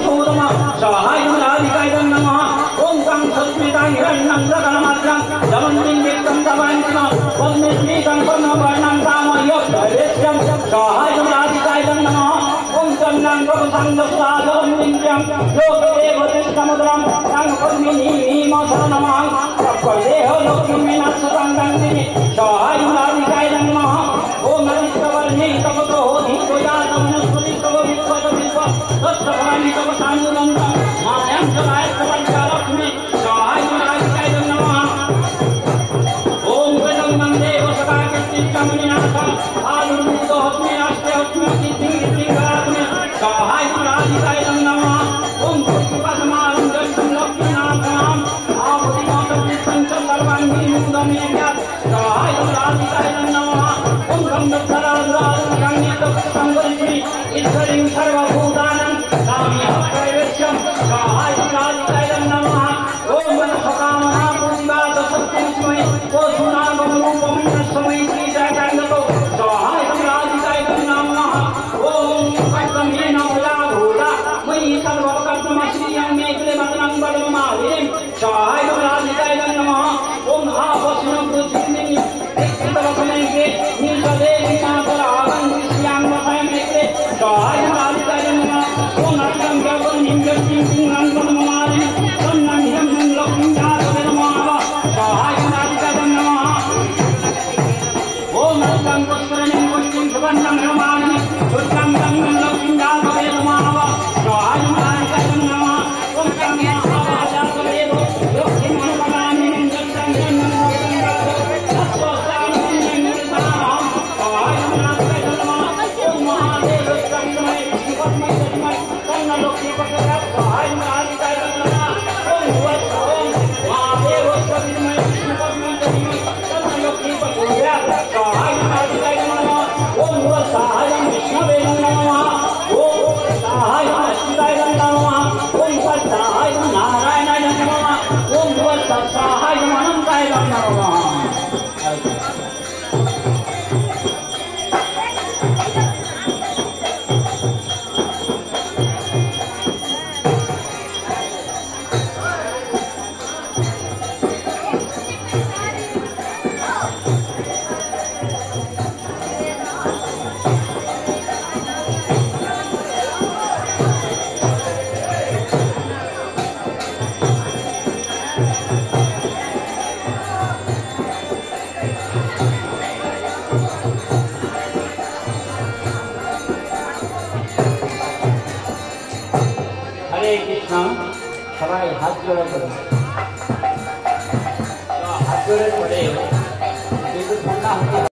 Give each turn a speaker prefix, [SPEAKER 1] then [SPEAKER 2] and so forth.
[SPEAKER 1] शूरमा सहायं राधिकायं नमः ओम गं सस्मितां हिरण्यं सकलमात्रं दमन्तिं विक्रं तवान्तिम वन्निस्मितं कर्णवर्णं कामयज्ञवेश्यं सहायं राधिकायं नमः ओम चन्द्रं प्रभुसंगस्वादं नित्यं लोकदेवतिष्ठमुद्रं संकर्मिनीमशरणमः प्रदेह लोकमिनस्सतं गन्धिनि सहायं राधिकायं नमः ओम नरिष्ठवर्णे तपतो धीतोजातं वनस्पति तव विश्वत विश्व तत्सफलानि तव सानुरन्तं मायां सदायत्वपञ्चालक्ष्मी सहायं राधिकायं नमः ओम गजं वन्दे वसुधाकृतिकमनिनाथं आलुर्मुदोऽस्मि नास्त्यस्मि किञ्चिङ्गितिङ्गात्मि सहायं राधिकायं नमः ओम पुष्पसमालं जष्टं लक्ष्मीनाथम् आहुतिमातं सर्वाङ्गी मुदमेयात् सहायं राधिकायं नमः ओम गन्धधराधराधराङ्गितसंवरिष्मि ईश्वरीं सर्वभूतानां साम्यः प्रवेश्यं सहायं राधिकायं नमः ओम मनसकामना पूजिवादसत्पुरुषमयि ओषुनागमरूपं नश्वमयि श्रीजगन्नाथो सहायं राधिकायं नमः ओम कर्तमेन भूला मयि सर्वकर्तमश्रियं मे क्लेमतनं बलमालिं सहायं राधिकायं नमः ओम आपस्नं पृथिवीं एकतवकमेके निषदेवी मातरागं विश्यां वहमेके सहायं राधिकायं नमः ओम नर्तं गवन्निं गतिं सिंहं ममालिं सन्नं हिरं लक्ष्मीं जातवे नमः सहायं राधिकायं नमः ओम नर्तं पुष्करणिं पुष्टिं सुवर्णं ममालिं दुर्गं गंगं लक्ष्मीं जातवे नमः सहायं राधिकायं नमः ओम गंगाजातवे लक्ष्मीं मनोकामिनीं जष्टं जन्मं सहायं विष्णवे नमः ओम सहायं अच्युताय नमः ओम सहायं नारायणाय नमः ओम सहायं अनंताय नमः हरे कृष्ण सबाई हाथ जोड़ा करो हाथ जोड़े पड़े